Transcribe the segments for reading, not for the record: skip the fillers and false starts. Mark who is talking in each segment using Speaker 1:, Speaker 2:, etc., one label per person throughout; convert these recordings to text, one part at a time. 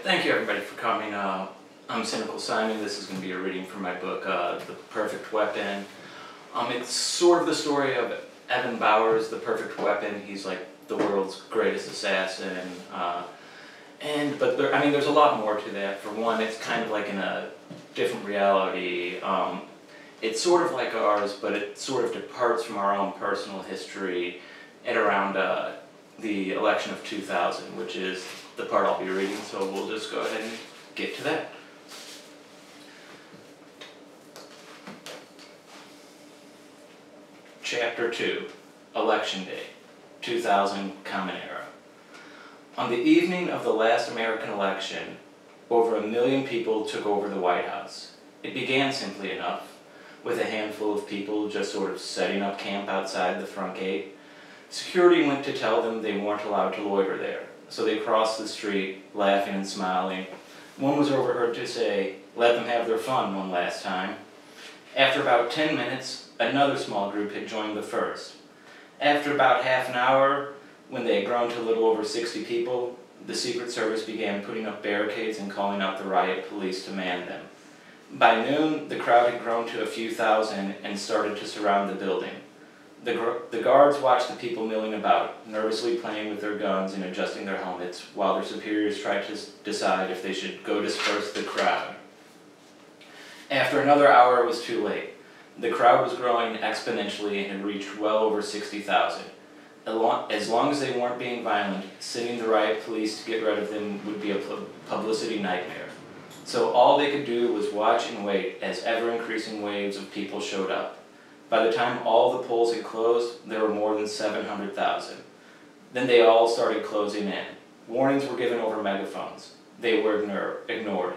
Speaker 1: Thank you everybody for coming. I'm Cynical Simon. This is going to be a reading from my book, The Perfect Weapon. It's sort of the story of Evan Bowers, The Perfect Weapon. He's like the world's greatest assassin. But there's a lot more to that. For one, it's kind of like in a different reality. It's sort of like ours, but it sort of departs from our own personal history at around the election of 2000, which is the part I'll be reading, so we'll just go ahead and get to that. Chapter 2, Election Day, 2000 Common Era. On the evening of the last American election, over 1 million people took over the White House. It began simply enough, with a handful of people just sort of setting up camp outside the front gate. Security went to tell them they weren't allowed to loiter there, so they crossed the street, laughing and smiling. One was overheard to say, "Let them have their fun one last time." After about 10 minutes, another small group had joined the first. After about half an hour, when they had grown to a little over 60 people, the Secret Service began putting up barricades and calling out the riot police to man them. By noon, the crowd had grown to a few thousand and started to surround the building. The guards watched the people milling about, nervously playing with their guns and adjusting their helmets, while their superiors tried to decide if they should go disperse the crowd. After another hour, it was too late. The crowd was growing exponentially and had reached well over 60,000. As long as they weren't being violent, sending the riot police to get rid of them would be a publicity nightmare. So all they could do was watch and wait as ever-increasing waves of people showed up. By the time all the polls had closed, there were more than 700,000. Then they all started closing in. Warnings were given over megaphones. They were ignored.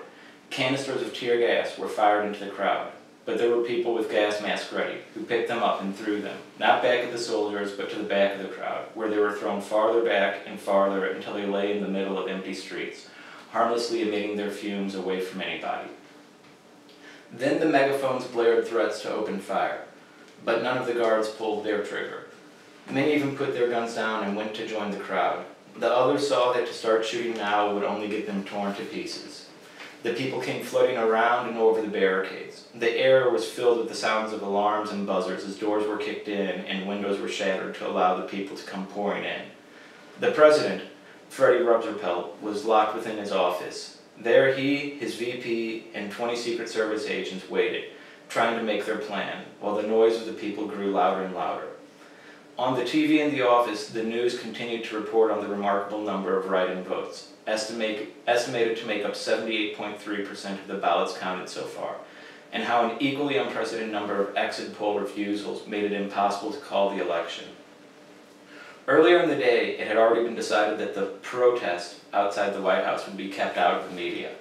Speaker 1: Canisters of tear gas were fired into the crowd, but there were people with gas masks ready, who picked them up and threw them, not back at the soldiers, but to the back of the crowd, where they were thrown farther back and farther until they lay in the middle of empty streets, harmlessly emitting their fumes away from anybody. Then the megaphones blared threats to open fire, but none of the guards pulled their trigger. Many even put their guns down and went to join the crowd. The others saw that to start shooting now would only get them torn to pieces. The people came flooding around and over the barricades. The air was filled with the sounds of alarms and buzzers as doors were kicked in and windows were shattered to allow the people to come pouring in. The president, Freddie Roosevelt, was locked within his office. There he, his VP, and 20 Secret Service agents waited, trying to make their plan, while the noise of the people grew louder and louder. On the TV in the office, the news continued to report on the remarkable number of write-in votes, estimated to make up 78.3% of the ballots counted so far, and how an equally unprecedented number of exit poll refusals made it impossible to call the election. Earlier in the day, it had already been decided that the protest outside the White House would be kept out of the media.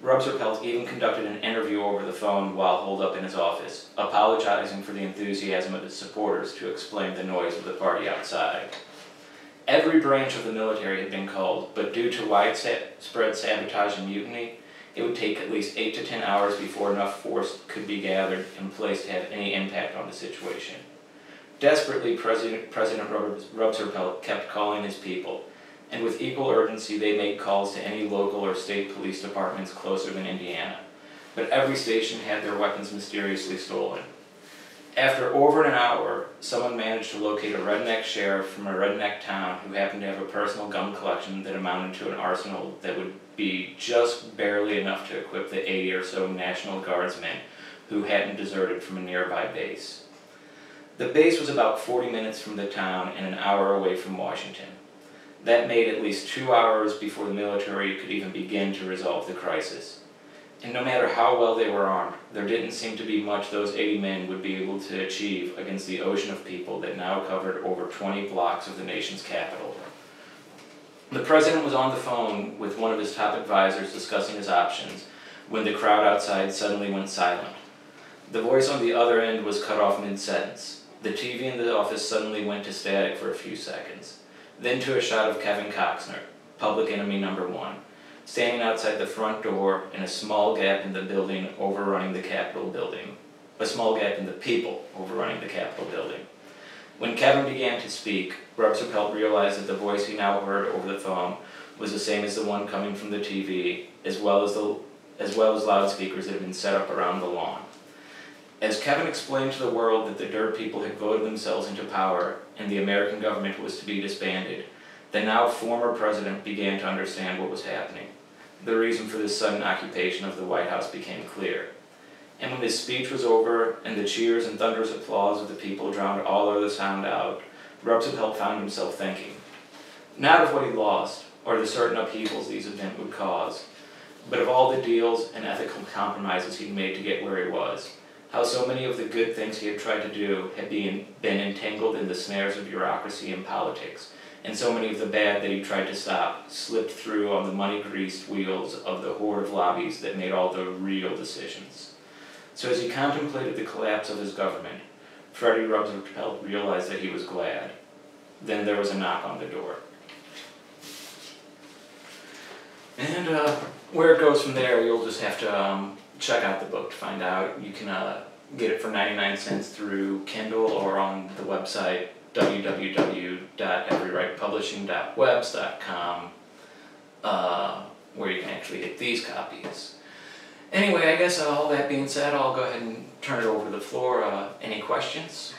Speaker 1: Roosevelt even conducted an interview over the phone while holed up in his office, apologizing for the enthusiasm of his supporters to explain the noise of the party outside. Every branch of the military had been called, but due to widespread sabotage and mutiny, it would take at least 8 to 10 hours before enough force could be gathered in place to have any impact on the situation. Desperately, President Roosevelt kept calling his people, and with equal urgency they made calls to any local or state police departments closer than Indiana. But every station had their weapons mysteriously stolen. After over an hour, someone managed to locate a redneck sheriff from a redneck town who happened to have a personal gun collection that amounted to an arsenal that would be just barely enough to equip the 80 or so National Guardsmen who hadn't deserted from a nearby base. The base was about 40 minutes from the town and an hour away from Washington. That made at least 2 hours before the military could even begin to resolve the crisis. And no matter how well they were armed, there didn't seem to be much those 80 men would be able to achieve against the ocean of people that now covered over 20 blocks of the nation's capital. The president was on the phone with one of his top advisors discussing his options when the crowd outside suddenly went silent. The voice on the other end was cut off mid-sentence. The TV in the office suddenly went to static for a few seconds. Then to a shot of Kevin Costner, public enemy number 1, standing outside the front door in a small gap in the building overrunning the Capitol building. A small gap in the people overrunning the Capitol building. When Kevin began to speak, Rupsapelt realized that the voice he now heard over the phone was the same as the one coming from the TV, as well as loudspeakers that had been set up around the lawn. As Kevin explained to the world that the Dirt People had voted themselves into power and the American government was to be disbanded, the now former president began to understand what was happening. The reason for this sudden occupation of the White House became clear. And when his speech was over and the cheers and thunderous applause of the people drowned all other sound out, Rupsapelt found himself thinking, not of what he lost or the certain upheavals these events would cause, but of all the deals and ethical compromises he'd made to get where he was, how so many of the good things he had tried to do had been entangled in the snares of bureaucracy and politics, and so many of the bad that he tried to stop slipped through on the money-greased wheels of the horde of lobbies that made all the real decisions. So as he contemplated the collapse of his government, Freddie Rupsapelt realized that he was glad. Then there was a knock on the door. And where it goes from there, you'll just have to check out the book to find out. You can get it for 99 cents through Kindle or on the website www.everyrightpublishing.webs.com, where you can actually get these copies. Anyway, I guess all that being said, I'll go ahead and turn it over to the floor. Any questions?